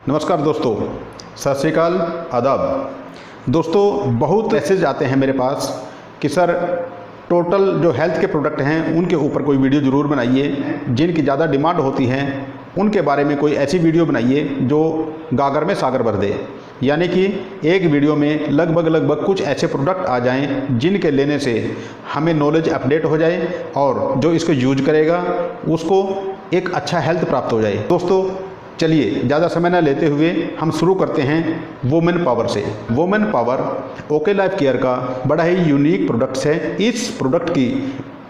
नमस्कार दोस्तों, सत श्री अकाल, आदाब। दोस्तों, बहुत मैसेज आते हैं मेरे पास कि सर टोटल जो हेल्थ के प्रोडक्ट हैं उनके ऊपर कोई वीडियो ज़रूर बनाइए, जिनकी ज़्यादा डिमांड होती हैं उनके बारे में कोई ऐसी वीडियो बनाइए जो गागर में सागर भर दे। यानी कि एक वीडियो में लगभग कुछ ऐसे प्रोडक्ट आ जाएं जिनके लेने से हमें नॉलेज अपडेट हो जाए और जो इसको यूज करेगा उसको एक अच्छा हेल्थ प्राप्त हो जाए। दोस्तों चलिए ज़्यादा समय न लेते हुए हम शुरू करते हैं वुमेन पावर से। Women power okay life care का बड़ा ही यूनिक प्रोडक्ट्स है। इस प्रोडक्ट की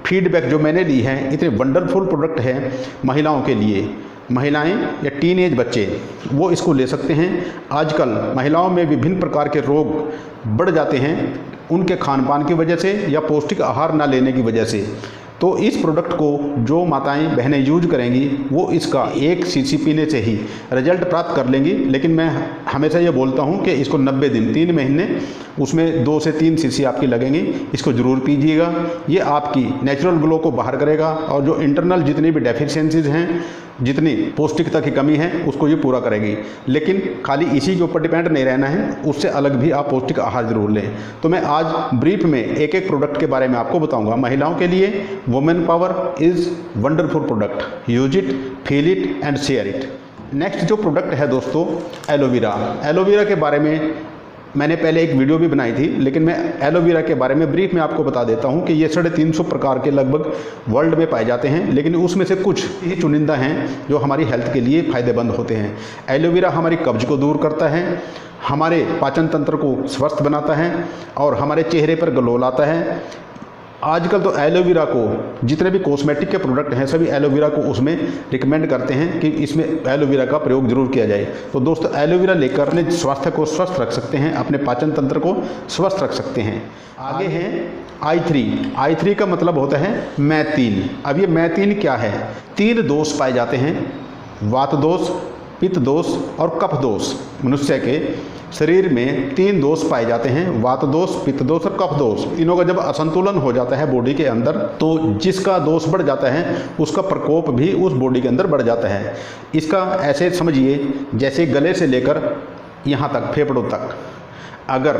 फीडबैक जो मैंने ली है, इतने वंडरफुल प्रोडक्ट है महिलाओं के लिए। महिलाएं या टीन एज बच्चे वो इसको ले सकते हैं। आजकल महिलाओं में विभिन्न प्रकार के रोग बढ़ जाते हैं उनके खान पान की वजह से या पौष्टिक आहार ना लेने की वजह से। तो इस प्रोडक्ट को जो माताएं बहनें यूज करेंगी वो इसका 1 सीसी पीने से ही रिजल्ट प्राप्त कर लेंगी। लेकिन मैं हमेशा ये बोलता हूँ कि इसको 90 दिन 3 महीने उसमें 2 से 3 सीसी आपकी लगेंगी। इसको ज़रूर पीजिएगा। ये आपकी नेचुरल ग्लो को बाहर करेगा और जो इंटरनल जितनी भी डेफिशिएंसीज हैं, जितनी पौष्टिकता की कमी है, उसको ये पूरा करेगी। लेकिन खाली इसी के ऊपर डिपेंड नहीं रहना है, उससे अलग भी आप पौष्टिक आहार जरूर लें। तो मैं आज ब्रीफ में एक प्रोडक्ट के बारे में आपको बताऊंगा। महिलाओं के लिए women power is wonderful product. Use it, feel it and share it. Next जो प्रोडक्ट है दोस्तों, एलोवेरा। एलोवेरा के बारे में मैंने पहले एक वीडियो भी बनाई थी, लेकिन मैं एलोवेरा के बारे में ब्रीफ में आपको बता देता हूं कि ये 350 प्रकार के लगभग वर्ल्ड में पाए जाते हैं, लेकिन उसमें से कुछ ही चुनिंदा हैं जो हमारी हेल्थ के लिए फ़ायदेमंद होते हैं। एलोवेरा हमारी कब्ज को दूर करता है, हमारे पाचन तंत्र को स्वस्थ बनाता है और हमारे चेहरे पर ग्लो लाता है। आजकल तो एलोवेरा को जितने भी कॉस्मेटिक के प्रोडक्ट हैं सभी एलोवेरा को उसमें रिकमेंड करते हैं कि इसमें एलोवेरा का प्रयोग जरूर किया जाए। तो दोस्तों एलोवेरा लेकर अपने स्वास्थ्य को स्वस्थ रख सकते हैं, अपने पाचन तंत्र को स्वस्थ रख सकते हैं। आगे हैं I3 का मतलब होता है मैथीन। अब ये मैथीन क्या है? 3 दोष पाए जाते हैं, वात दोष, पित्त दोष और कफ दोष। मनुष्य के शरीर में 3 दोष पाए जाते हैं, वात दोष, पित्त दोष और कफ दोष। इनों का जब असंतुलन हो जाता है बॉडी के अंदर तो जिसका दोष बढ़ जाता है उसका प्रकोप भी उस बॉडी के अंदर बढ़ जाता है। इसका ऐसे समझिए जैसे गले से लेकर यहाँ तक फेफड़ों तक अगर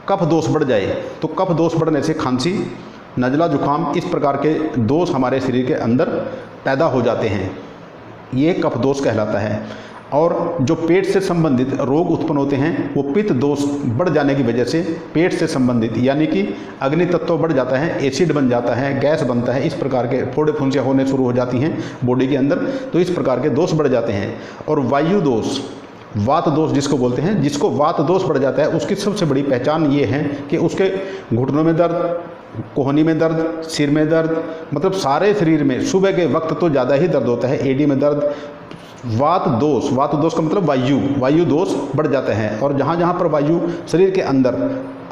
कफ दोष बढ़ जाए तो कफ दोष बढ़ने से खांसी, नज़ला, जुकाम इस प्रकार के दोष हमारे शरीर के अंदर पैदा हो जाते हैं। ये कफ दोष कहलाता है। और जो पेट से संबंधित रोग उत्पन्न होते हैं वो पित्त दोष बढ़ जाने की वजह से पेट से संबंधित यानी कि अग्नि तत्व बढ़ जाता है, एसिड बन जाता है, गैस बनता है, इस प्रकार के फोड़े फुंसियाँ होने शुरू हो जाती हैं बॉडी के अंदर। तो इस प्रकार के दोष बढ़ जाते हैं। और वायु दोष, वात दोष जिसको बोलते हैं, जिसको वात दोष बढ़ जाता है उसकी सबसे बड़ी पहचान ये है कि उसके घुटनों में दर्द, कोहनी में दर्द, सिर में दर्द, मतलब सारे शरीर में सुबह के वक्त तो ज़्यादा ही दर्द होता है, एडी में दर्द। वात दोष का मतलब वायु दोष बढ़ जाता है। और जहाँ जहाँ पर वायु शरीर के अंदर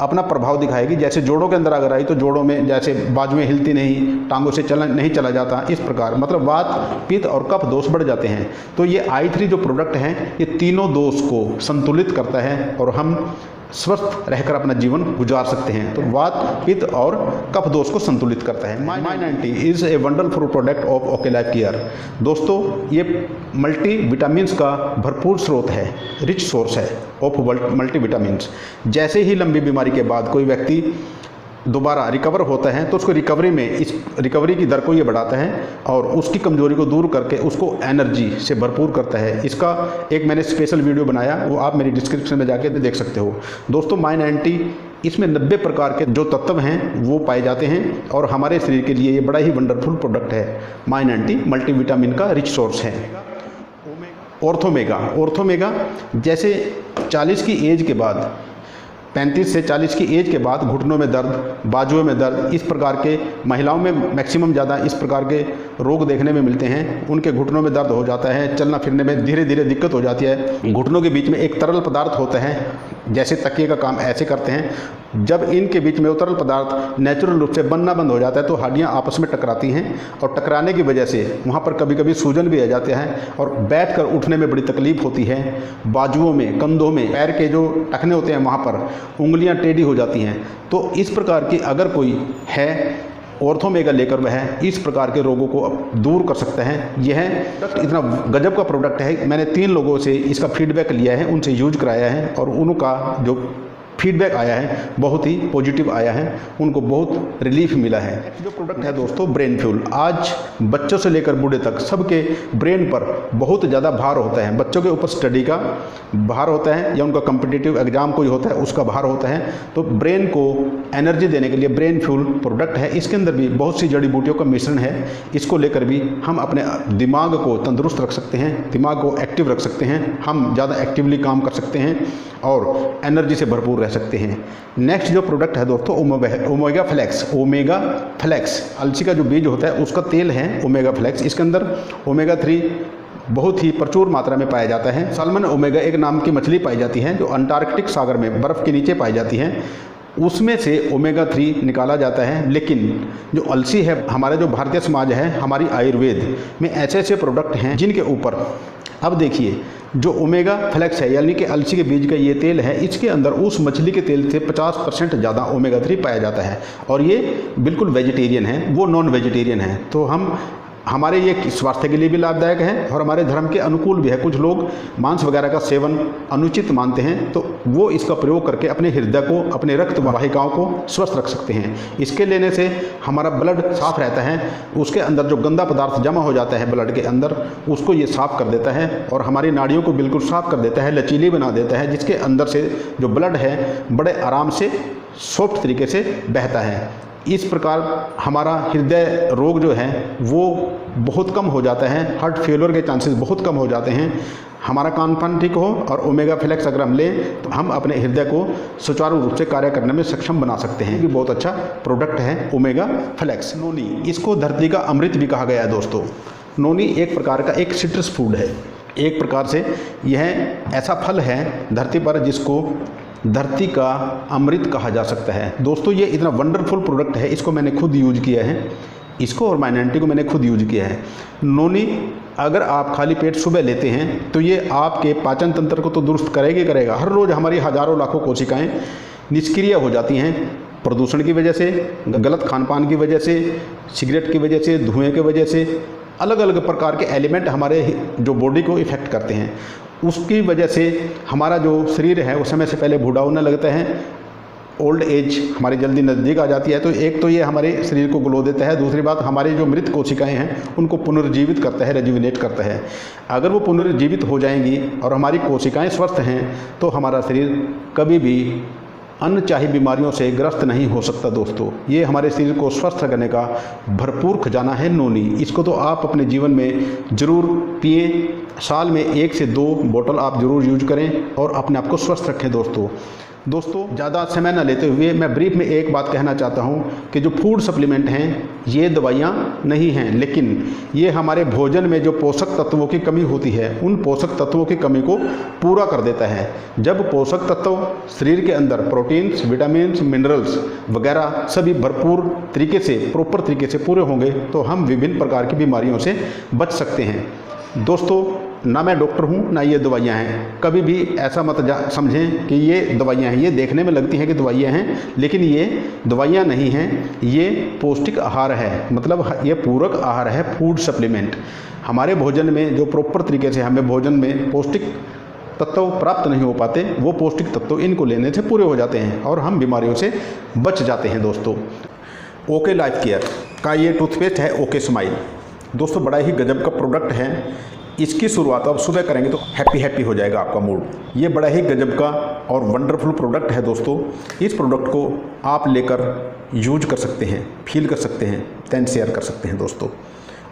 अपना प्रभाव दिखाएगी, जैसे जोड़ों के अंदर अगर आई तो जोड़ों में जैसे बाजुएं हिलती नहीं, टांगों से नहीं चला जाता, इस प्रकार मतलब वात, पित्त और कफ दोष बढ़ जाते हैं। तो ये I3 जो प्रोडक्ट हैं ये तीनों दोष को संतुलित करता है और हम स्वस्थ रहकर अपना जीवन गुजार सकते हैं। तो वात, पित्त और कफ दोष को संतुलित करता है। My90 is a wonderful product of okay life care. दोस्तों ये मल्टी विटामिन्स का भरपूर स्रोत है, रिच सोर्स है ऑफ मल्टी विटामिन्स। जैसे ही लंबी बीमारी के बाद कोई व्यक्ति दोबारा रिकवर होता है तो उसको इस रिकवरी की दर को ये बढ़ाता है और उसकी कमजोरी को दूर करके उसको एनर्जी से भरपूर करता है। इसका एक मैंने स्पेशल वीडियो बनाया, वो आप मेरी डिस्क्रिप्शन में जाके देख सकते हो। दोस्तों My90 इसमें 90 प्रकार के जो तत्व हैं वो पाए जाते हैं और हमारे शरीर के लिए ये बड़ा ही वंडरफुल प्रोडक्ट है। My90 मल्टीविटामिन का रिच सोर्स है। ऑर्थोमेगा जैसे 40 की एज के बाद, 35 से 40 की एज के बाद घुटनों में दर्द, बाजुओं में दर्द, इस प्रकार के महिलाओं में मैक्सिमम ज़्यादा इस प्रकार के रोग देखने में मिलते हैं। उनके घुटनों में दर्द हो जाता है, चलना फिरने में धीरे धीरे दिक्कत हो जाती है। घुटनों के बीच में एक तरल पदार्थ होता है, जैसे तकिए का काम ऐसे करते हैं। जब इनके बीच में वो तरल पदार्थ नेचुरल रूप से बनना बंद हो जाता है तो हड्डियाँ आपस में टकराती हैं और टकराने की वजह से वहाँ पर कभी कभी सूजन भी आ जाते हैं और बैठकर उठने में बड़ी तकलीफ होती है। बाजुओं में, कंधों में, पैर के जो टखने होते हैं वहाँ पर उंगलियाँ टेढ़ी हो जाती हैं। तो इस प्रकार की अगर कोई है ऑर्थोमेगा लेकर वह इस प्रकार के रोगों को दूर कर सकता है। यह प्रोडक्ट इतना गजब का प्रोडक्ट है, मैंने 3 लोगों से इसका फीडबैक लिया है, उनसे यूज कराया है और उनका जो फीडबैक आया है बहुत ही पॉजिटिव आया है, उनको बहुत रिलीफ मिला है। जो प्रोडक्ट है दोस्तों ब्रेन फ्यूल, आज बच्चों से लेकर बूढ़े तक सबके ब्रेन पर बहुत ज़्यादा भार होता है। बच्चों के ऊपर स्टडी का भार होता है या उनका कॉम्पिटिटिव एग्जाम कोई होता है उसका भार होता है, तो ब्रेन को एनर्जी देने के लिए ब्रेन फ्यूल प्रोडक्ट है। इसके अंदर भी बहुत सी जड़ी बूटियों का मिश्रण है, इसको लेकर भी हम अपने दिमाग को तंदुरुस्त रख सकते हैं, दिमाग को एक्टिव रख सकते हैं, हम ज़्यादा एक्टिवली काम कर सकते हैं और एनर्जी से भरपूर रह सकते हैं। नेक्स्ट जो प्रोडक्ट है दोस्तों ओमेगा फ्लेक्स। ओमेगा फ्लेक्स अलसी का जो बीज होता है उसका तेल है ओमेगा फ्लेक्स। इसके अंदर ओमेगा 3 बहुत ही प्रचुर मात्रा में पाया जाता है। साल्मन ओमेगा एक नाम की मछली पाई जाती है जो अंटार्कटिक सागर में बर्फ़ के नीचे पाई जाती है, उसमें से ओमेगा 3 निकाला जाता है। लेकिन जो अलसी है, हमारा जो भारतीय समाज है, हमारी आयुर्वेद में ऐसे ऐसे प्रोडक्ट हैं जिनके ऊपर, अब देखिए जो ओमेगा फ्लेक्स है यानी कि अलसी के बीज का ये तेल है, इसके अंदर उस मछली के तेल से 50% ज़्यादा ओमेगा 3 पाया जाता है और ये बिल्कुल वेजिटेरियन है, वो नॉन वेजिटेरियन है। तो हमारे ये स्वास्थ्य के लिए भी लाभदायक है और हमारे धर्म के अनुकूल भी है। कुछ लोग मांस वगैरह का सेवन अनुचित मानते हैं, तो वो इसका प्रयोग करके अपने हृदय को, अपने रक्त वाहिकाओं को स्वस्थ रख सकते हैं। इसके लेने से हमारा ब्लड साफ रहता है, उसके अंदर जो गंदा पदार्थ जमा हो जाता है ब्लड के अंदर उसको ये साफ कर देता है और हमारी नाड़ियों को बिल्कुल साफ कर देता है, लचीली बना देता है, जिसके अंदर से जो ब्लड है बड़े आराम से सॉफ्ट तरीके से बहता है। इस प्रकार हमारा हृदय रोग जो है वो बहुत कम हो जाता है, हार्ट फेलियर के चांसेस बहुत कम हो जाते हैं। हमारा खान पान ठीक हो और ओमेगा फ्लेक्स अगर हम लें तो हम अपने हृदय को सुचारू रूप से कार्य करने में सक्षम बना सकते हैं। ये बहुत अच्छा प्रोडक्ट है ओमेगा फ्लेक्स। नोनी, इसको धरती का अमृत भी कहा गया है दोस्तों। नोनी एक प्रकार का एक सिट्रस फूड है, एक प्रकार से यह ऐसा फल है धरती पर जिसको धरती का अमृत कहा जा सकता है। दोस्तों ये इतना वंडरफुल प्रोडक्ट है, इसको मैंने खुद यूज किया है, इसको और माइनॉरिटी को मैंने खुद यूज किया है। नोनी अगर आप खाली पेट सुबह लेते हैं तो ये आपके पाचन तंत्र को तो दुरुस्त करेगा। हर रोज़ हमारी हज़ारों लाखों कोशिकाएं निष्क्रिय हो जाती हैं प्रदूषण की वजह से, गलत खान पान की वजह से, सिगरेट की वजह से, धुएँ की वजह से, अलग अलग प्रकार के एलिमेंट हमारे जो बॉडी को इफ़ेक्ट करते हैं। उसकी वजह से हमारा जो शरीर है वो समय से पहले बूढ़ा होने लगता है, ओल्ड एज हमारी जल्दी नज़दीक आ जाती है। तो एक तो ये हमारे शरीर को ग्लो देता है, दूसरी बात हमारी जो मृत कोशिकाएं हैं उनको पुनर्जीवित करता है, रेजुविनेट करता है। अगर वो पुनर्जीवित हो जाएंगी और हमारी कोशिकाएं स्वस्थ हैं तो हमारा शरीर कभी भी अनचाही बीमारियों से ग्रस्त नहीं हो सकता। दोस्तों ये हमारे शरीर को स्वस्थ रखने का भरपूर खजाना है नोनी। इसको तो आप अपने जीवन में ज़रूर पिएं, साल में 1 से 2 बोतल आप ज़रूर यूज करें और अपने आप को स्वस्थ रखें। दोस्तों ज़्यादा समय न लेते हुए मैं ब्रीफ में एक बात कहना चाहता हूँ कि जो फूड सप्लीमेंट हैं ये दवाइयाँ नहीं हैं, लेकिन ये हमारे भोजन में जो पोषक तत्वों की कमी होती है उन पोषक तत्वों की कमी को पूरा कर देता है। जब पोषक तत्व शरीर के अंदर प्रोटीन्स, विटामिन्स, मिनरल्स वगैरह सभी भरपूर तरीके से, प्रॉपर तरीके से पूरे होंगे तो हम विभिन्न प्रकार की बीमारियों से बच सकते हैं। दोस्तों ना मैं डॉक्टर हूँ ना ये दवाइयाँ हैं, कभी भी ऐसा मत समझें कि ये दवाइयाँ हैं। ये देखने में लगती हैं कि दवाइयाँ हैं, लेकिन ये दवाइयाँ नहीं हैं, ये पौष्टिक आहार है, मतलब ये पूरक आहार है, फूड सप्लीमेंट। हमारे भोजन में जो प्रॉपर तरीके से हमें भोजन में पौष्टिक तत्व प्राप्त नहीं हो पाते, वो पौष्टिक तत्व इनको लेने से पूरे हो जाते हैं और हम बीमारियों से बच जाते हैं। दोस्तों ओके लाइफ केयर का ये टूथपेस्ट है ओके स्माइल। दोस्तों बड़ा ही गजब का प्रोडक्ट है। इसकी शुरुआत आप सुबह करेंगे तो हैप्पी हो जाएगा आपका मूड। ये बड़ा ही गजब का और वंडरफुल प्रोडक्ट है दोस्तों। इस प्रोडक्ट को आप लेकर यूज कर सकते हैं, फील कर सकते हैं, देन शेयर कर सकते हैं। दोस्तों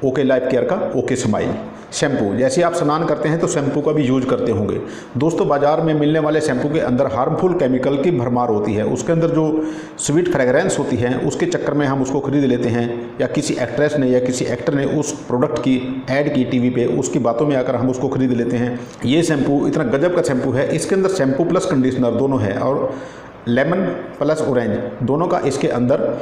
ओके लाइफ केयर का ओके स्माइल शैम्पू, जैसे आप स्नान करते हैं तो शैम्पू का भी यूज करते होंगे। दोस्तों बाज़ार में मिलने वाले शैम्पू के अंदर हार्मफुल केमिकल की भरमार होती है, उसके अंदर जो स्वीट फ्रेगरेंस होती है उसके चक्कर में हम उसको खरीद लेते हैं, या किसी एक्ट्रेस ने या किसी एक्टर ने उस प्रोडक्ट की ऐड की टीवी पे, उसकी बातों में आकर हम उसको खरीद लेते हैं। ये शैम्पू इतना गजब का शैम्पू है, इसके अंदर शैम्पू प्लस कंडीशनर दोनों है और लेमन प्लस ऑरेंज दोनों का इसके अंदर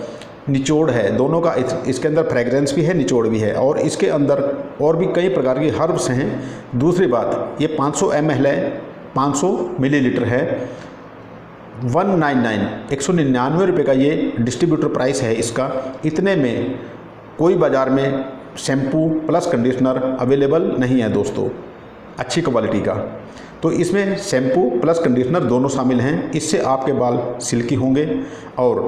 निचोड़ है, दोनों का इसके अंदर फ्रेगरेंस भी है, निचोड़ भी है, और इसके अंदर और भी कई प्रकार की हर्ब्स हैं। दूसरी बात ये 500 ml है, 500 मिलीलीटर है, 199 रुपये का ये डिस्ट्रीब्यूटर प्राइस है इसका। इतने में कोई बाज़ार में शैम्पू प्लस कंडीशनर अवेलेबल नहीं है दोस्तों अच्छी क्वालिटी का। तो इसमें शैम्पू प्लस कंडीशनर दोनों शामिल हैं। इससे आपके बाल सिल्की होंगे और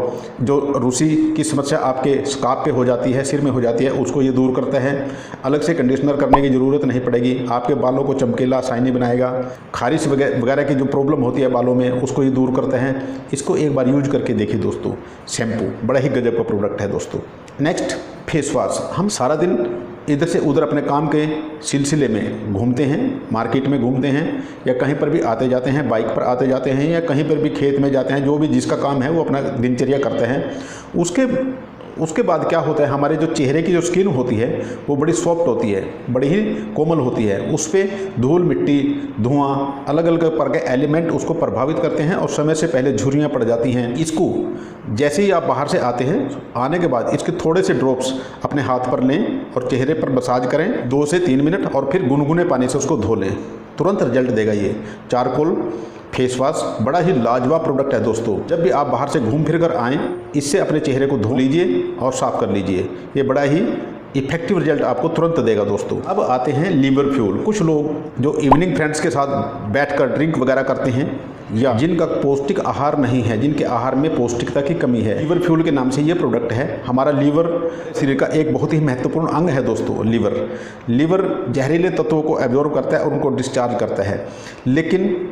जो रूसी की समस्या आपके स्कार्फ पे हो जाती है, सिर में हो जाती है, उसको ये दूर करता है। अलग से कंडीशनर करने की ज़रूरत नहीं पड़ेगी। आपके बालों को चमकीला शाइनी बनाएगा। खारिश वगैरह की जो प्रॉब्लम होती है बालों में उसको ये दूर करता है। इसको एक बार यूज करके देखिए दोस्तों। शैम्पू बड़ा ही गजब का प्रोडक्ट है दोस्तों। Next face wash. हम सारा दिन इधर से उधर अपने काम के सिलसिले में घूमते हैं, मार्केट में घूमते हैं या कहीं पर भी आते जाते हैं, बाइक पर आते जाते हैं या कहीं पर भी खेत में जाते हैं, जो भी जिसका काम है वो अपना दिनचर्या करते हैं। उसके बाद क्या होता है, हमारे जो चेहरे की जो स्किन होती है वो बड़ी सॉफ्ट होती है, बड़ी ही कोमल होती है। उस पर धूल मिट्टी धुआं अलग अलग प्रकार के एलिमेंट उसको प्रभावित करते हैं और समय से पहले झुर्रियाँ पड़ जाती हैं। इसको जैसे ही आप बाहर से आते हैं, आने के बाद इसके थोड़े से ड्रॉप्स अपने हाथ पर लें और चेहरे पर मसाज करें 2 से 3 मिनट और फिर गुनगुने पानी से उसको धो लें। तुरंत रिजल्ट देगा ये चारकोल फेस वॉश। बड़ा ही लाजवाब प्रोडक्ट है दोस्तों। जब भी आप बाहर से घूम फिर कर आएँ, इससे अपने चेहरे को धो लीजिए और साफ़ कर लीजिए। ये बड़ा ही इफेक्टिव रिजल्ट आपको तुरंत देगा दोस्तों। अब आते हैं लीवर फ्यूल। कुछ लोग जो इवनिंग फ्रेंड्स के साथ बैठकर ड्रिंक वगैरह करते हैं या जिनका पौष्टिक आहार नहीं है, जिनके आहार में पौष्टिकता की कमी है, लीवर फ्यूल के नाम से ये प्रोडक्ट है। हमारा लीवर शरीर का एक बहुत ही महत्वपूर्ण अंग है दोस्तों। लीवर जहरीले तत्वों को एब्जॉर्ब करता है और उनको डिस्चार्ज करता है। लेकिन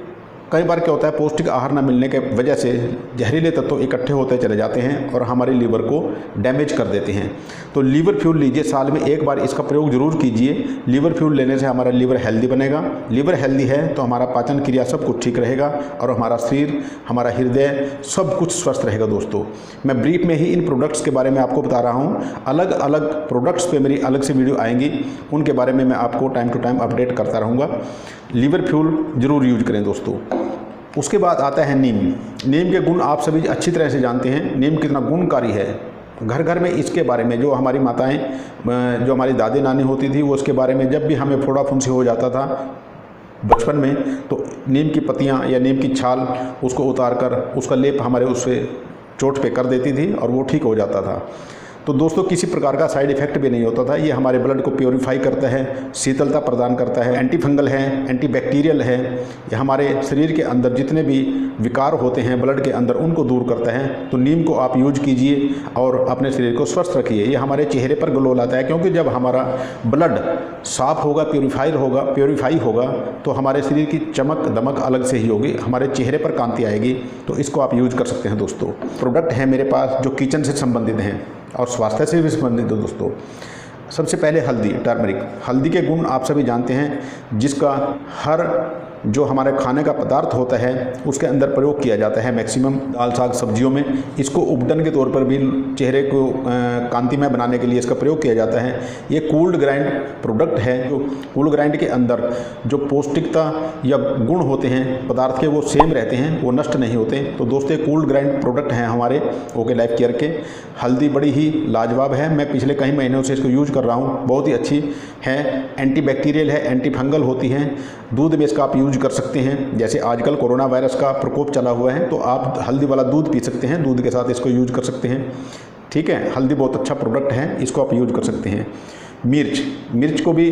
कई बार क्या होता है, पौष्टिक आहार न मिलने के वजह से जहरीले तत्व इकट्ठे होते चले जाते हैं और हमारे लीवर को डैमेज कर देते हैं। तो लीवर फ्यूल लीजिए, साल में एक बार इसका प्रयोग जरूर कीजिए। लीवर फ्यूल लेने से हमारा लीवर हेल्दी बनेगा। लीवर हेल्दी है तो हमारा पाचन क्रिया सब कुछ ठीक रहेगा और हमारा शरीर, हमारा हृदय सब कुछ स्वस्थ रहेगा दोस्तों। मैं ब्रीफ में ही इन प्रोडक्ट्स के बारे में आपको बता रहा हूँ। अलग अलग प्रोडक्ट्स पे मेरी अलग से वीडियो आएंगी, उनके बारे में मैं आपको टाइम टू टाइम अपडेट करता रहूँगा। लीवर फ्यूल जरूर यूज करें दोस्तों। उसके बाद आता है नीम। नीम के गुण आप सभी अच्छी तरह से जानते हैं, नीम कितना गुणकारी है। घर घर में इसके बारे में जो हमारी माताएं, जो हमारी दादी नानी होती थी, वो उसके बारे में जब भी हमें फोड़ा फुंसी हो जाता था बचपन में, तो नीम की पत्तियां या नीम की छाल उसको उतार कर उसका लेप हमारे उससे चोट पे कर देती थी और वो ठीक हो जाता था। तो दोस्तों किसी प्रकार का साइड इफेक्ट भी नहीं होता था। ये हमारे ब्लड को प्योरीफाई करता है, शीतलता प्रदान करता है, एंटी फंगल है, एंटी बैक्टीरियल है। ये हमारे शरीर के अंदर जितने भी विकार होते हैं ब्लड के अंदर उनको दूर करता है। तो नीम को आप यूज कीजिए और अपने शरीर को स्वस्थ रखिए। ये हमारे चेहरे पर ग्लो लाता है, क्योंकि जब हमारा ब्लड साफ होगा, प्योरीफाई होगा तो हमारे शरीर की चमक दमक अलग से ही होगी, हमारे चेहरे पर कांति आएगी। तो इसको आप यूज कर सकते हैं दोस्तों। प्रोडक्ट है मेरे पास जो किचन से संबंधित हैं और स्वास्थ्य से भी संबंधित हो दोस्तों। सबसे पहले हल्दी, टर्मरिक। हल्दी के गुण आप सभी जानते हैं, जिसका हर जो हमारे खाने का पदार्थ होता है उसके अंदर प्रयोग किया जाता है, मैक्सिमम दाल साग सब्जियों में। इसको उपटन के तौर पर भी चेहरे को कांतिमय बनाने के लिए इसका प्रयोग किया जाता है। ये कूल्ड ग्राइंड प्रोडक्ट है। जो कूल्ड ग्राइंड के अंदर जो पौष्टिकता या गुण होते हैं पदार्थ के, वो सेम रहते हैं, वो नष्ट नहीं होते। तो दोस्तों कूल्ड ग्राइंड प्रोडक्ट हैं हमारे ओके लाइफ केयर के। हल्दी बड़ी ही लाजवाब है, मैं पिछले कई महीनों से इसको यूज कर रहा हूँ, बहुत ही अच्छी है। एंटी बैक्टीरियल है, एंटी फंगल होती हैं। दूध में इसका आप यूज कर सकते हैं। जैसे आजकल कोरोना वायरस का प्रकोप चला हुआ है तो आप हल्दी वाला दूध पी सकते हैं, दूध के साथ इसको यूज कर सकते हैं। ठीक है, हल्दी बहुत अच्छा प्रोडक्ट है, इसको आप यूज कर सकते हैं। मिर्च को भी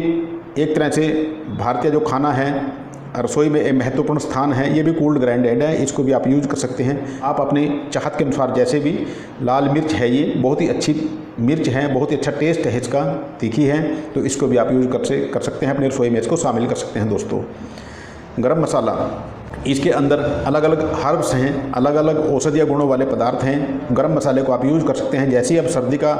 एक तरह से भारतीय जो खाना है रसोई में एक महत्वपूर्ण स्थान है। ये भी कूल्ड ग्राइंडेड है, इसको भी आप यूज कर सकते हैं। आप अपनी चाहत के अनुसार, जैसे भी लाल मिर्च है, ये बहुत ही अच्छी मिर्च है, बहुत ही अच्छा टेस्ट है इसका, तीखी है, तो इसको भी आप यूज कर सकते हैं, अपनी रसोई में इसको शामिल कर सकते हैं दोस्तों। गरम मसाला, इसके अंदर अलग अलग हर्ब्स हैं, अलग अलग औषधीय गुणों वाले पदार्थ हैं। गरम मसाले को आप यूज कर सकते हैं। जैसे ही अब सर्दी का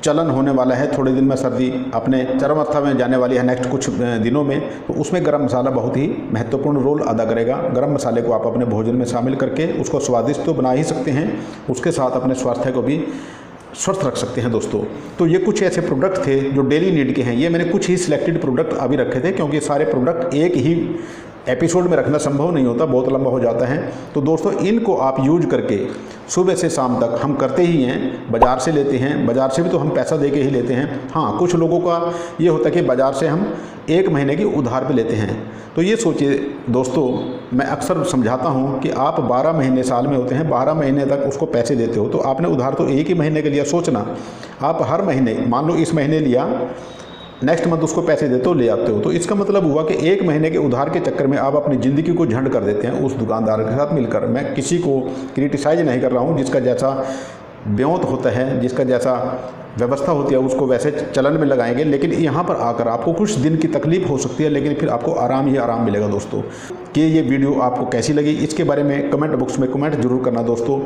चलन होने वाला है, थोड़े दिन में सर्दी अपने चरम अवस्था में जाने वाली है नेक्स्ट कुछ दिनों में, तो उसमें गरम मसाला बहुत ही महत्वपूर्ण रोल अदा करेगा। गरम मसाले को आप अपने भोजन में शामिल करके उसको स्वादिष्ट तो बना ही सकते हैं, उसके साथ अपने स्वास्थ्य को भी स्वस्थ रख सकते हैं दोस्तों। तो ये कुछ ऐसे प्रोडक्ट थे जो डेली नीड के हैं। ये मैंने कुछ ही सिलेक्टेड प्रोडक्ट अभी रखे थे, क्योंकि सारे प्रोडक्ट एक ही एपिसोड में रखना संभव नहीं होता, बहुत लंबा हो जाता है। तो दोस्तों इनको आप यूज करके सुबह से शाम तक हम करते ही हैं, बाज़ार से लेते हैं, बाज़ार से भी तो हम पैसा दे के ही लेते हैं। हाँ, कुछ लोगों का ये होता है कि बाज़ार से हम 1 महीने की उधार पे लेते हैं। तो ये सोचिए दोस्तों, मैं अक्सर समझाता हूँ कि आप 12 महीने साल में होते हैं, 12 महीने तक उसको पैसे देते हो, तो आपने उधार तो 1 ही महीने के लिया। सोचना आप हर महीने, मान लो इस महीने लिया, नेक्स्ट मंथ उसको पैसे देते हो, ले आते हो, तो इसका मतलब हुआ कि 1 महीने के उधार के चक्कर में आप अपनी ज़िंदगी को झंड कर देते हैं उस दुकानदार के साथ मिलकर। मैं किसी को क्रिटिसाइज नहीं कर रहा हूँ, जिसका जैसा ब्योंत होता है, जिसका जैसा व्यवस्था होती है उसको वैसे चलन में लगाएंगे, लेकिन यहाँ पर आकर आपको कुछ दिन की तकलीफ हो सकती है, लेकिन फिर आपको आराम ही आराम मिलेगा। दोस्तों कि ये वीडियो आपको कैसी लगी इसके बारे में कमेंट बॉक्स में कमेंट जरूर करना। दोस्तों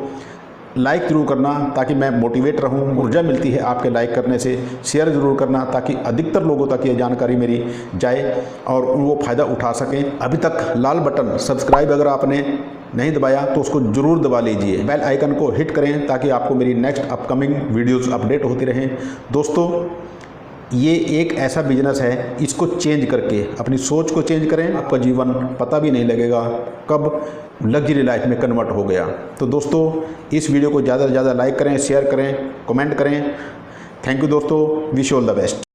लाइक ज़रूर करना ताकि मैं मोटिवेट रहूं, ऊर्जा मिलती है आपके लाइक करने से। शेयर ज़रूर करना ताकि अधिकतर लोगों तक ये जानकारी मेरी जाए और वो फ़ायदा उठा सकें। अभी तक लाल बटन सब्सक्राइब अगर आपने नहीं दबाया तो उसको ज़रूर दबा लीजिए, बेल आइकन को हिट करें ताकि आपको मेरी नेक्स्ट अपकमिंग वीडियोज़ अपडेट होती रहें। दोस्तों ये एक ऐसा बिजनेस है, इसको चेंज करके अपनी सोच को चेंज करें, आपका जीवन पता भी नहीं लगेगा कब लग्जरी लाइफ में कन्वर्ट हो गया। तो दोस्तों इस वीडियो को ज़्यादा से ज़्यादा लाइक करें, शेयर करें, कमेंट करें। थैंक यू दोस्तों, wish you all the best.